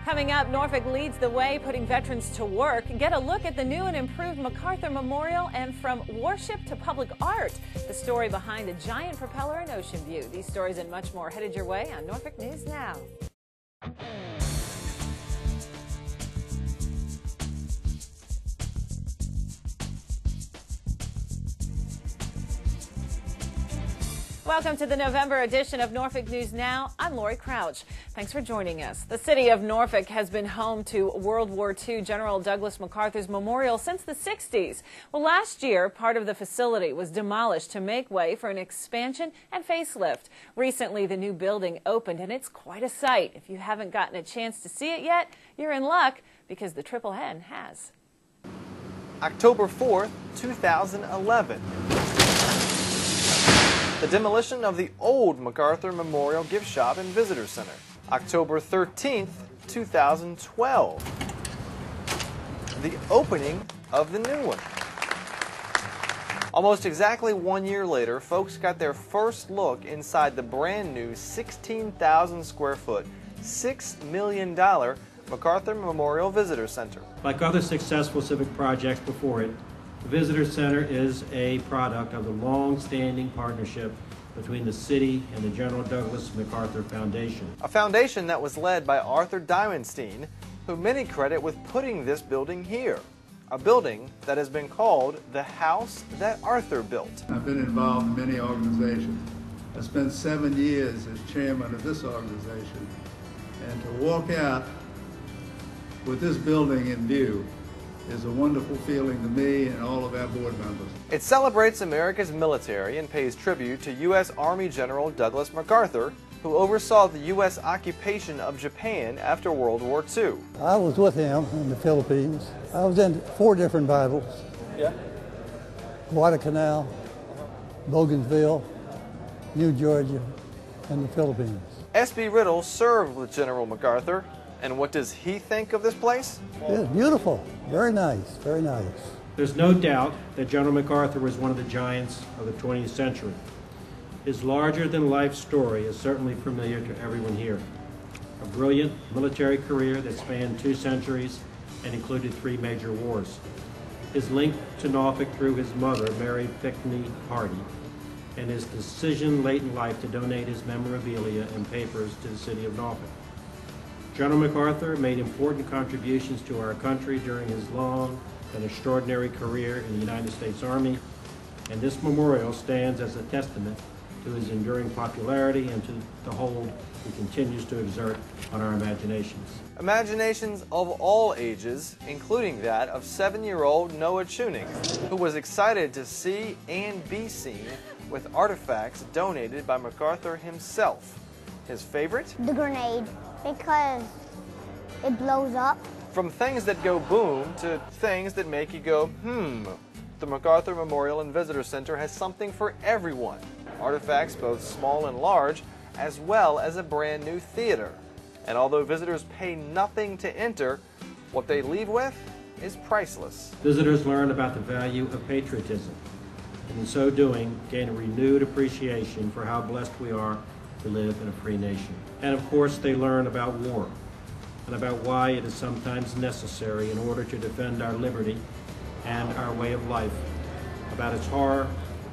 Coming up, Norfolk leads the way, putting veterans to work. Get a look at the new and improved MacArthur Memorial, and from warship to public art, the story behind the giant propeller in Ocean View. These stories and much more headed your way on Norfolk News Now. Welcome to the November edition of Norfolk News Now. I'm Lori Crouch. Thanks for joining us. The city of Norfolk has been home to World War II General Douglas MacArthur's memorial since the 60s. Well, last year, part of the facility was demolished to make way for an expansion and facelift. Recently, the new building opened, and it's quite a sight. If you haven't gotten a chance to see it yet, you're in luck, because the Triple Hen has. October 4th, 2011. The demolition of the old MacArthur Memorial Gift Shop and Visitor Center. October 13th, 2012. The opening of the new one. Almost exactly 1 year later, folks got their first look inside the brand new 16,000 square foot, $6 million MacArthur Memorial Visitor Center. Like other successful civic projects before it, the Visitor Center is a product of the long-standing partnership between the city and the General Douglas MacArthur Foundation. A foundation that was led by Arthur Diamondstein, who many credit with putting this building here. A building that has been called the house that Arthur built. I've been involved in many organizations. I spent 7 years as chairman of this organization. And to walk out with this building in view is a wonderful feeling to me and all of our board members. It celebrates America's military and pays tribute to U.S. Army General Douglas MacArthur, who oversaw the U.S. occupation of Japan after World War II. I was with him in the Philippines. I was in 4 different battles. Yeah. Guadalcanal, Bougainville, New Georgia, and the Philippines. S.B. Riddle served with General MacArthur. And what does he think of this place? It's beautiful. Very nice. Very nice. There's no doubt that General MacArthur was one of the giants of the 20th century. His larger-than-life story is certainly familiar to everyone here. A brilliant military career that spanned 2 centuries and included 3 major wars. His link to Norfolk through his mother, Mary Pickney Hardy, and his decision late in life to donate his memorabilia and papers to the city of Norfolk. General MacArthur made important contributions to our country during his long and extraordinary career in the United States Army, and this memorial stands as a testament to his enduring popularity and to the hold he continues to exert on our imaginations. Imaginations of all ages, including that of 7-year-old Noah Tuning, who was excited to see and be seen with artifacts donated by MacArthur himself. His favorite? The grenade, because it blows up. From things that go boom to things that make you go, The MacArthur Memorial and Visitor Center has something for everyone. Artifacts both small and large, as well as a brand new theater. And although visitors pay nothing to enter, what they leave with is priceless. Visitors learn about the value of patriotism, and in so doing, gain a renewed appreciation for how blessed we are to live in a free nation. And of course, they learn about war and about why it is sometimes necessary in order to defend our liberty and our way of life, about its horror,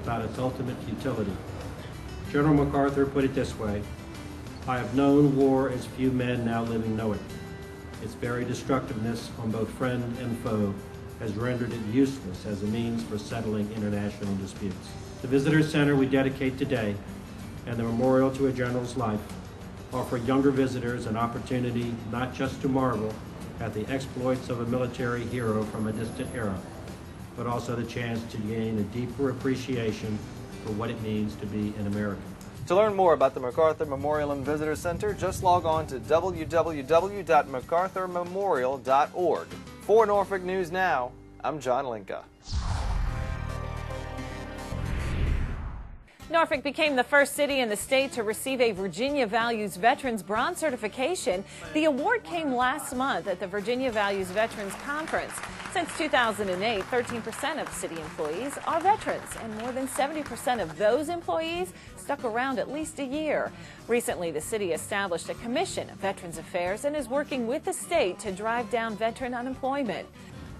about its ultimate futility. General MacArthur put it this way: I have known war as few men now living know it. Its very destructiveness on both friend and foe has rendered it useless as a means for settling international disputes. The Visitor Center we dedicate today and the memorial to a general's life offer younger visitors an opportunity not just to marvel at the exploits of a military hero from a distant era, but also the chance to gain a deeper appreciation for what it means to be an American. To learn more about the MacArthur Memorial and Visitor Center, just log on to www.macarthurmemorial.org. For Norfolk News Now, I'm John Linka. Norfolk became the first city in the state to receive a Virginia Values Veterans Bronze certification. The award came last month at the Virginia Values Veterans Conference. Since 2008, 13% of city employees are veterans, and more than 70% of those employees stuck around at least a year. Recently, the city established a commission of Veterans Affairs and is working with the state to drive down veteran unemployment.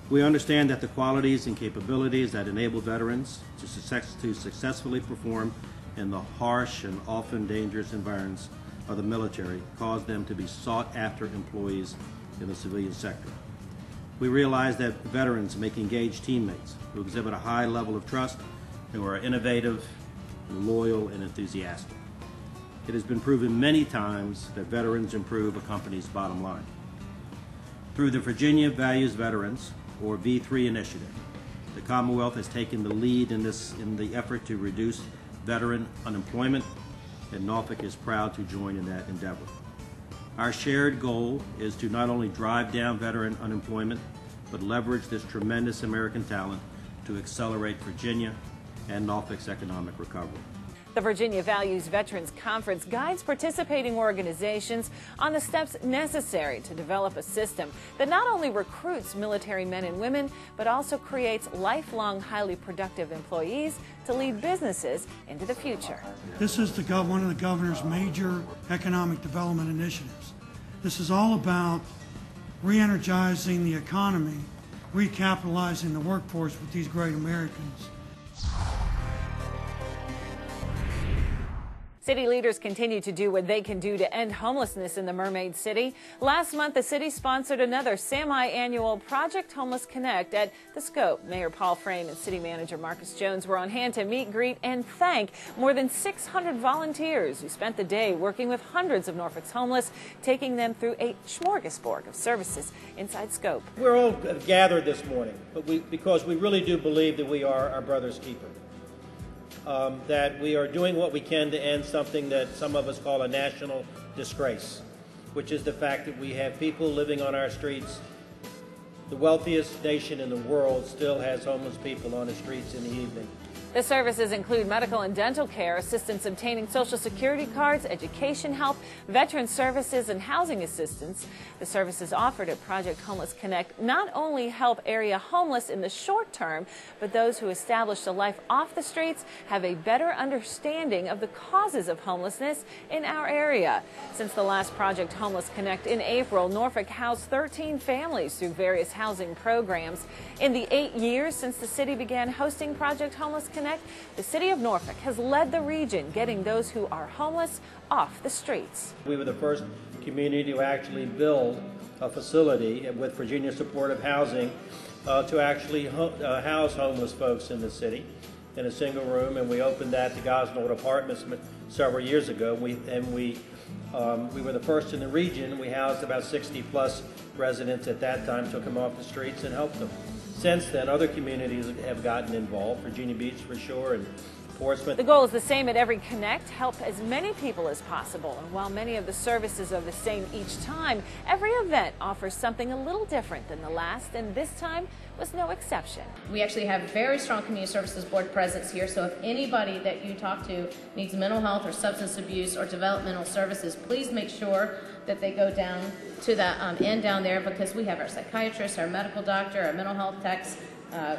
We understand that the qualities and capabilities that enable veterans to successfully perform in the harsh and often dangerous environments of the military cause them to be sought-after employees in the civilian sector. We realize that veterans make engaged teammates who exhibit a high level of trust, who are innovative, loyal, and enthusiastic. It has been proven many times that veterans improve a company's bottom line. Through the Virginia Values Veterans, or V3 initiative, the Commonwealth has taken the lead in the effort to reduce veteran unemployment, and Norfolk is proud to join in that endeavor. Our shared goal is to not only drive down veteran unemployment, but leverage this tremendous American talent to accelerate Virginia and Norfolk's economic recovery. The Virginia Values Veterans Conference guides participating organizations on the steps necessary to develop a system that not only recruits military men and women, but also creates lifelong, highly productive employees to lead businesses into the future. This is one of the governor's major economic development initiatives. This is all about re-energizing the economy, recapitalizing the workforce with these great Americans. City leaders continue to do what they can do to end homelessness in the Mermaid City. Last month, the city sponsored another semi-annual Project Homeless Connect at the Scope. Mayor Paul Frame and City Manager Marcus Jones were on hand to meet, greet, and thank more than 600 volunteers who spent the day working with hundreds of Norfolk's homeless, taking them through a smorgasbord of services inside Scope. We're all gathered this morning, because we really do believe that we are our brother's keeper. That we are doing what we can to end something that some of us call a national disgrace, which is the fact that we have people living on our streets. The wealthiest nation in the world still has homeless people on the streets in the evening. The services include medical and dental care, assistance obtaining Social Security cards, education help, veteran services, and housing assistance. The services offered at Project Homeless Connect not only help area homeless in the short term, but those who establish a life off the streets have a better understanding of the causes of homelessness in our area. Since the last Project Homeless Connect in April, Norfolk housed 13 families through various housing programs. In the 8 years since the city began hosting Project Homeless Connect, the city of Norfolk has led the region, getting those who are homeless off the streets. We were the first community to actually build a facility with Virginia Supportive Housing to actually house homeless folks in the city in a single room, and we opened that to Gosnold Apartments several years ago. We were the first in the region. We housed about 60+ residents at that time, took them off the streets and helped them. Since then, other communities have gotten involved, Virginia Beach for sure, and Portsmouth. The goal is the same at every Connect, help as many people as possible. And while many of the services are the same each time, every event offers something a little different than the last, and this time was no exception. We actually have very strong Community Services Board presence here, so if anybody that you talk to needs mental health or substance abuse or developmental services, please make sure that they go down to the end down there, because we have our psychiatrists, our medical doctor, our mental health techs, our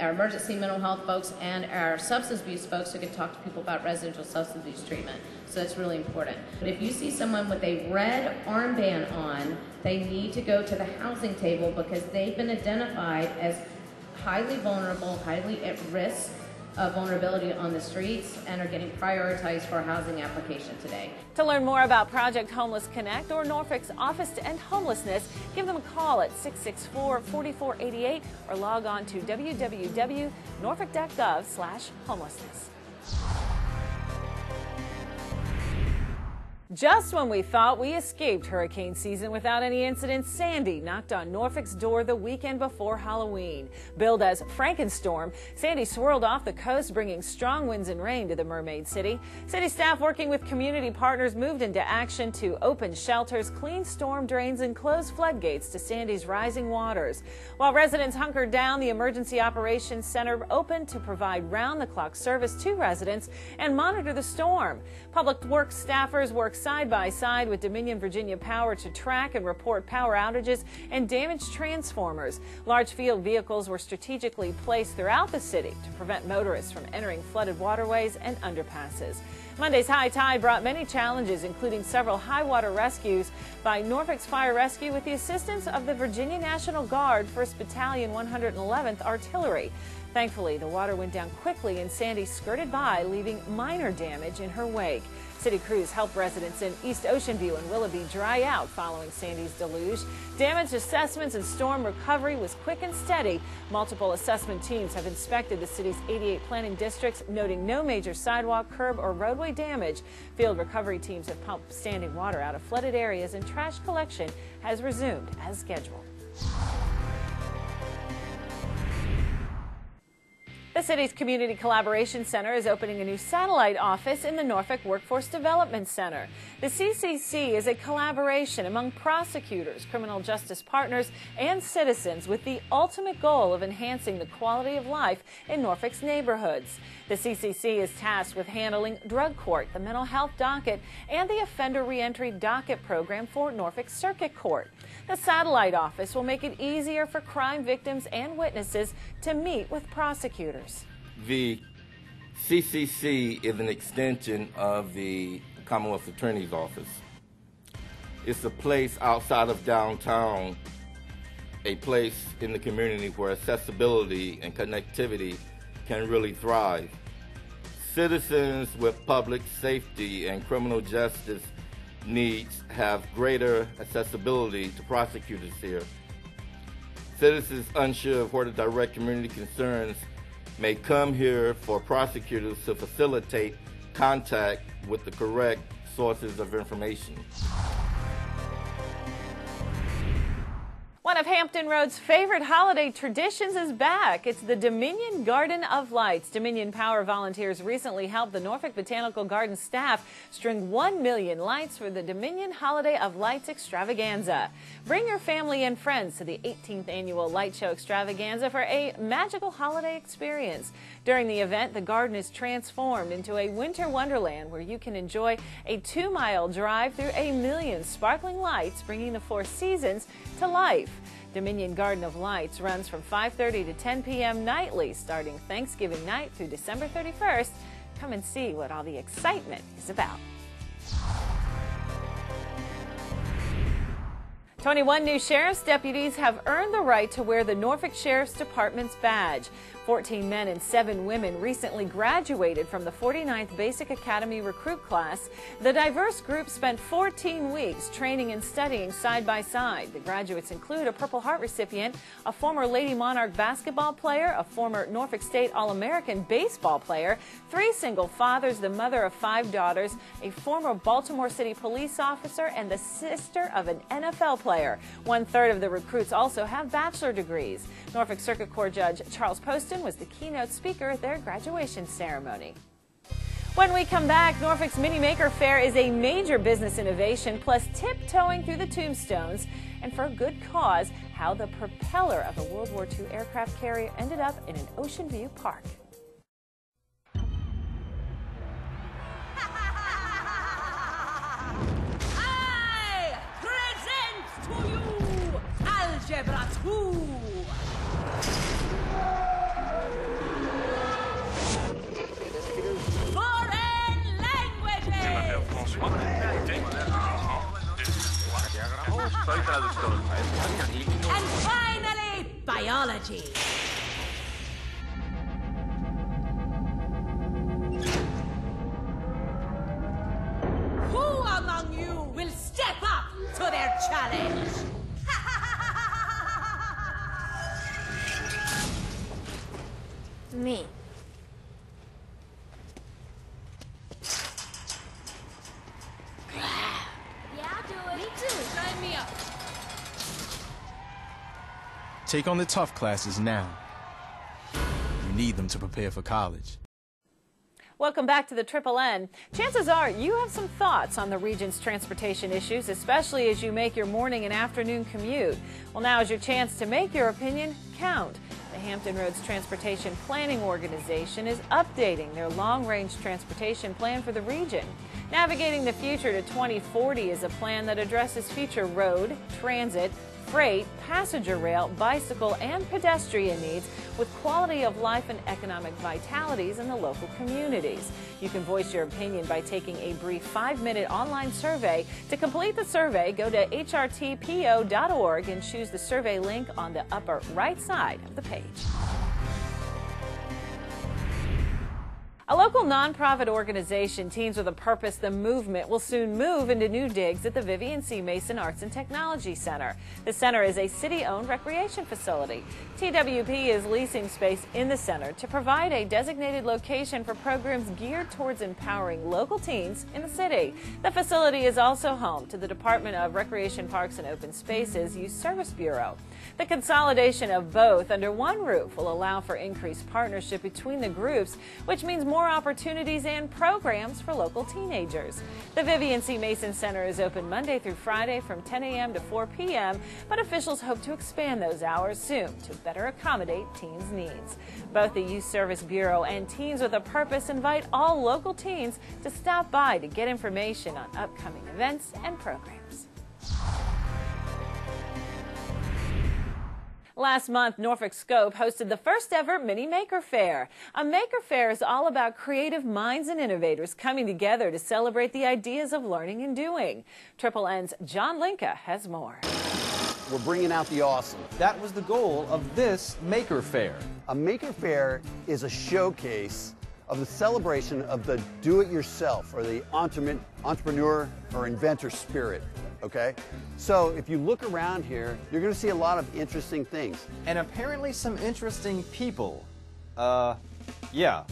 emergency mental health folks, and our substance abuse folks who can talk to people about residential substance abuse treatment. So that's really important. But if you see someone with a red armband on, they need to go to the housing table, because they've been identified as highly vulnerable, highly at risk of vulnerability on the streets, and are getting prioritized for a housing application today. To learn more about Project Homeless Connect or Norfolk's Office to End Homelessness, give them a call at 664-4488 or log on to www.norfolk.gov/homelessness. Just when we thought we escaped hurricane season without any incidents, Sandy knocked on Norfolk's door the weekend before Halloween. Billed as Frankenstorm, Sandy swirled off the coast, bringing strong winds and rain to the Mermaid City. City staff working with community partners moved into action to open shelters, clean storm drains, and close floodgates to Sandy's rising waters. While residents hunkered down, the Emergency Operations Center opened to provide round-the-clock service to residents and monitor the storm. Public Works staffers worked side by side with Dominion Virginia Power to track and report power outages and damaged transformers. Large field vehicles were strategically placed throughout the city to prevent motorists from entering flooded waterways and underpasses. Monday's high tide brought many challenges, including several high water rescues by Norfolk's Fire Rescue with the assistance of the Virginia National Guard 1st Battalion 111th Artillery. Thankfully, the water went down quickly and Sandy skirted by, leaving minor damage in her wake. City crews helped residents in East Ocean View and Willoughby dry out following Sandy's deluge. Damage assessments and storm recovery was quick and steady. Multiple assessment teams have inspected the city's 88 planning districts, noting no major sidewalk, curb, or roadway damage. Field recovery teams have pumped standing water out of flooded areas, and trash collection has resumed as scheduled. The city's Community Collaboration Center is opening a new satellite office in the Norfolk Workforce Development Center. The CCC is a collaboration among prosecutors, criminal justice partners, and citizens with the ultimate goal of enhancing the quality of life in Norfolk's neighborhoods. The CCC is tasked with handling drug court, the mental health docket, and the offender reentry docket program for Norfolk Circuit Court. The satellite office will make it easier for crime victims and witnesses to meet with prosecutors. The CCC is an extension of the Commonwealth Attorney's Office. It's a place outside of downtown, a place in the community where accessibility and connectivity can really thrive. Citizens with public safety and criminal justice needs have greater accessibility to prosecutors here. Citizens unsure of where to direct community concerns may come here for prosecutors to facilitate contact with the correct sources of information. One of Hampton Roads' favorite holiday traditions is back. It's the Dominion Garden of Lights. Dominion Power volunteers recently helped the Norfolk Botanical Garden staff string 1 million lights for the Dominion Holiday of Lights Extravaganza. Bring your family and friends to the 18th annual Light Show Extravaganza for a magical holiday experience. During the event, the garden is transformed into a winter wonderland where you can enjoy a 2-mile drive through 1 million sparkling lights, bringing the 4 seasons to life. Dominion Garden of Lights runs from 5:30 to 10 p.m. nightly, starting Thanksgiving night through December 31st. Come and see what all the excitement is about. 21 new sheriff's deputies have earned the right to wear the Norfolk Sheriff's Department's badge. 14 men and 7 women recently graduated from the 49th Basic Academy recruit class. The diverse group spent 14 weeks training and studying side by side. The graduates include a Purple Heart recipient, a former Lady Monarch basketball player, a former Norfolk State All-American baseball player, 3 single fathers, the mother of 5 daughters, a former Baltimore City police officer, and the sister of an NFL player. 1/3 of the recruits also have bachelor degrees. Norfolk Circuit Court Judge Charles Poston was the keynote speaker at their graduation ceremony. When we come back, Norfolk's Mini Maker Fair is a major business innovation, plus tiptoeing through the tombstones, and for a good cause, how the propeller of a World War II aircraft carrier ended up in an Ocean View park. I present to you Algebra 2. And finally, biology. Who among you will step up to their challenge? Me. Take on the tough classes now. You need them to prepare for college. Welcome back to the Triple N. Chances are you have some thoughts on the region's transportation issues, especially as you make your morning and afternoon commute. Well, now is your chance to make your opinion count. The Hampton Roads Transportation Planning Organization is updating their long-range transportation plan for the region. Navigating the Future to 2040 is a plan that addresses future road, transit, freight, passenger rail, bicycle, and pedestrian needs with quality of life and economic vitalities in the local communities. You can voice your opinion by taking a brief 5-minute online survey. To complete the survey, go to hrtpo.org and choose the survey link on the upper right side of the page. A local nonprofit organization, Teens with a Purpose, the Movement, will soon move into new digs at the Vivian C. Mason Arts and Technology Center. The center is a city-owned recreation facility. TWP is leasing space in the center to provide a designated location for programs geared towards empowering local teens in the city. The facility is also home to the Department of Recreation, Parks, and Open Spaces Youth Service Bureau. The consolidation of both under one roof will allow for increased partnership between the groups, which means more opportunities and programs for local teenagers. The Vivian C. Mason Center is open Monday through Friday from 10 a.m. to 4 p.m., but officials hope to expand those hours soon to better accommodate teens' needs. Both the Youth Service Bureau and Teens with a Purpose invite all local teens to stop by to get information on upcoming events and programs. Last month, Norfolk Scope hosted the first ever Mini Maker Faire. A Maker Faire is all about creative minds and innovators coming together to celebrate the ideas of learning and doing. Triple N's John Linka has more. We're bringing out the awesome. That was the goal of this Maker Faire. A Maker Faire is a showcase of the celebration of the do-it-yourself or the entrepreneur or inventor spirit. Okay? So if you look around here, you're going to see a lot of interesting things. And apparently some interesting people. Yeah.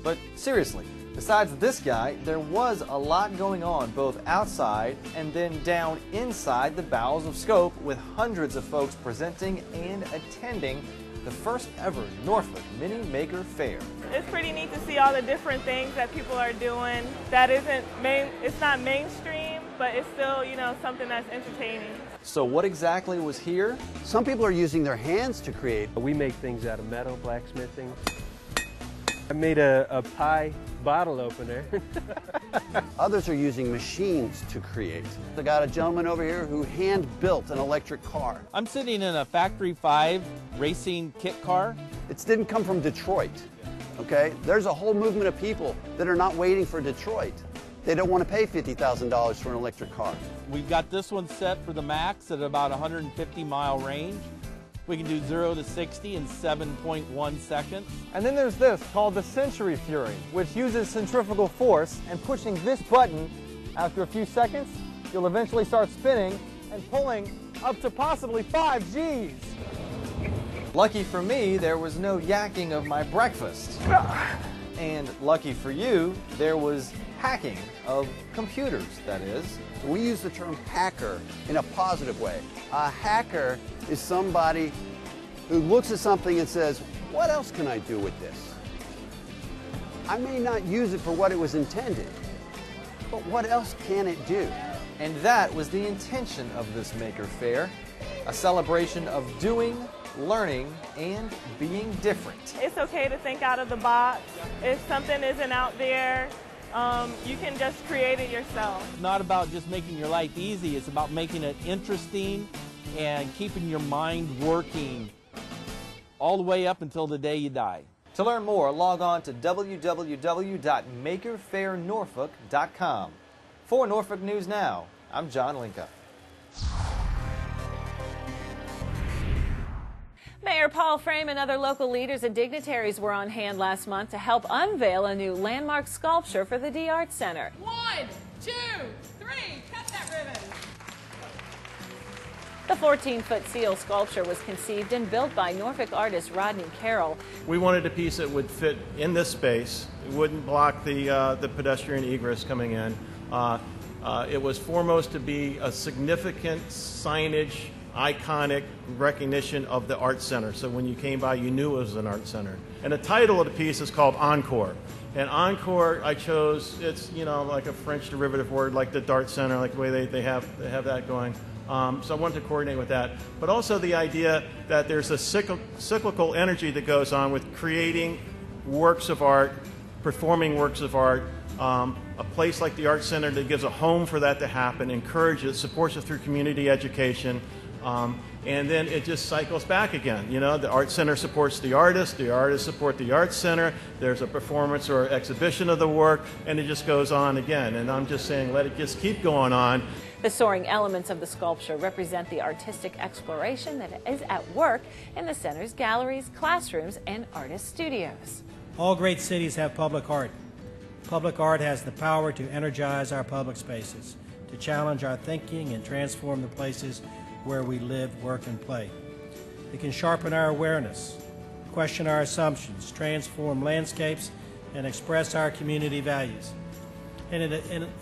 But seriously, besides this guy, there was a lot going on both outside and then down inside the bowels of Scope, with hundreds of folks presenting and attending the first ever Norfolk Mini Maker Faire. It's pretty neat to see all the different things that people are doing that it's not mainstream, but it's still, you know, something that's entertaining. So what exactly was here? Some people are using their hands to create. We make things out of metal, blacksmithing. I made a pie bottle opener. Others are using machines to create. I got a gentleman over here who hand-built an electric car. I'm sitting in a Factory 5 racing kit car. It didn't come from Detroit, okay? There's a whole movement of people that are not waiting for Detroit. They don't want to pay $50,000 for an electric car. We've got this one set for the max at about 150-mile range. We can do 0 to 60 in 7.1 seconds. And then there's this called the Century Fury, which uses centrifugal force, and pushing this button, after a few seconds, you'll eventually start spinning and pulling up to possibly 5 Gs. Lucky for me, there was no yakking of my breakfast. And lucky for you, there was hacking of computers, that is. We use the term hacker in a positive way. A hacker is somebody who looks at something and says, what else can I do with this? I may not use it for what it was intended, but what else can it do? And that was the intention of this Maker Faire, a celebration of doing, learning, and being different. It's okay to think out of the box. If something isn't out there, you can just create it yourself. It's not about just making your life easy, it's about making it interesting and keeping your mind working all the way up until the day you die. To learn more, log on to www.makerfairenorfolk.com. For Norfolk News Now, I'm John Linka. Mayor Paul Frame and other local leaders and dignitaries were on hand last month to help unveil a new landmark sculpture for the D-Art Center. 1, 2, 3, cut that ribbon. The 14-foot seal sculpture was conceived and built by Norfolk artist Rodney Carroll. We wanted a piece that would fit in this space. It wouldn't block the pedestrian egress coming in. It was foremost to be a significant signage, iconic recognition of the art center. So when you came by, you knew it was an art center. And the title of the piece is called Encore. And Encore, I chose, it's, you know, like a French derivative word, like the Dart Center, like the way they have that going. So I wanted to coordinate with that. But also the idea that there's a cyclical energy that goes on with creating works of art, performing works of art, a place like the Art Center that gives a home for that to happen, encourages, supports it through community education, and then it just cycles back again. You know, the Art Center supports the artists support the Art Center, there's a performance or exhibition of the work, and it just goes on again. And I'm just saying, let it just keep going on. The soaring elements of the sculpture represent the artistic exploration that is at work in the center's galleries, classrooms, and artist studios. All great cities have public art. Public art has the power to energize our public spaces, to challenge our thinking and transform the places where we live, work, and play. It can sharpen our awareness, question our assumptions, transform landscapes, and express our community values. And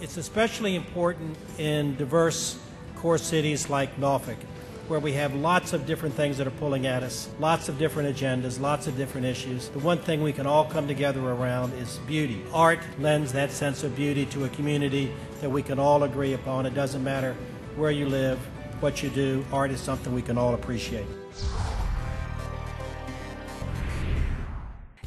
it's especially important in diverse core cities like Norfolk, where we have lots of different things that are pulling at us, lots of different agendas, lots of different issues. The one thing we can all come together around is beauty. Art lends that sense of beauty to a community that we can all agree upon. It doesn't matter where you live, what you do, art is something we can all appreciate.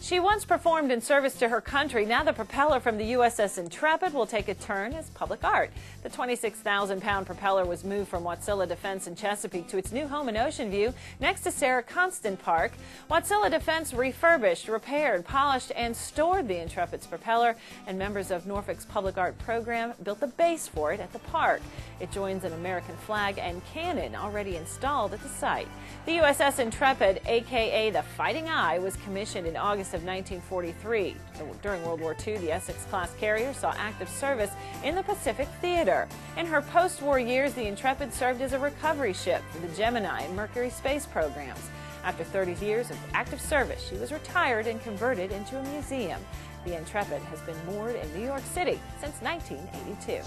She once performed in service to her country. Now the propeller from the USS Intrepid will take a turn as public art. The 26,000-pound propeller was moved from Wautzilla Defense in Chesapeake to its new home in Ocean View next to Sarah Constant Park. Wautzilla Defense refurbished, repaired, polished, and stored the Intrepid's propeller, and members of Norfolk's public art program built a base for it at the park. It joins an American flag and cannon already installed at the site. The USS Intrepid, a.k.a. the Fighting Eye, was commissioned in August of 1943. During World War II, the Essex-class carrier saw active service in the Pacific Theater. In her post-war years, the Intrepid served as a recovery ship for the Gemini and Mercury space programs. After 30 years of active service, she was retired and converted into a museum. The Intrepid has been moored in New York City since 1982.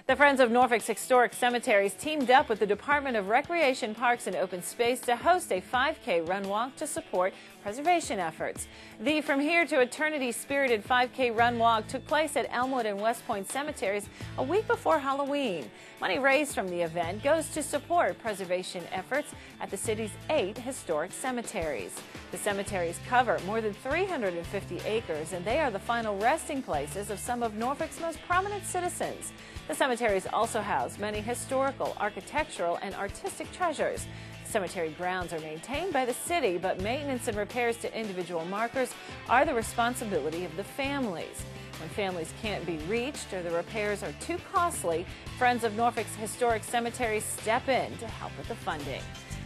The Friends of Norfolk's Historic Cemeteries teamed up with the Department of Recreation, Parks, and Open Space to host a 5K run walk to support preservation efforts. The From Here to Eternity spirited 5K run walk took place at Elmwood and West Point cemeteries a week before Halloween. Money raised from the event goes to support preservation efforts at the city's 8 historic cemeteries. The cemeteries cover more than 350 acres, and they are the final resting places of some of Norfolk's most prominent citizens. The cemeteries also house many historical, architectural, and artistic treasures. Cemetery grounds are maintained by the city, but maintenance and repairs to individual markers are the responsibility of the families. When families can't be reached or the repairs are too costly, Friends of Norfolk's Historic Cemeteries step in to help with the funding.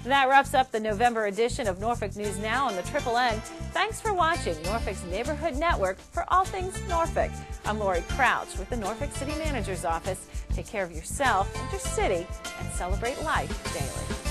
And that wraps up the November edition of Norfolk News Now on the Triple N. Thanks for watching Norfolk's Neighborhood Network for all things Norfolk. I'm Lori Crouch with the Norfolk City Manager's Office. Take care of yourself and your city and celebrate life daily.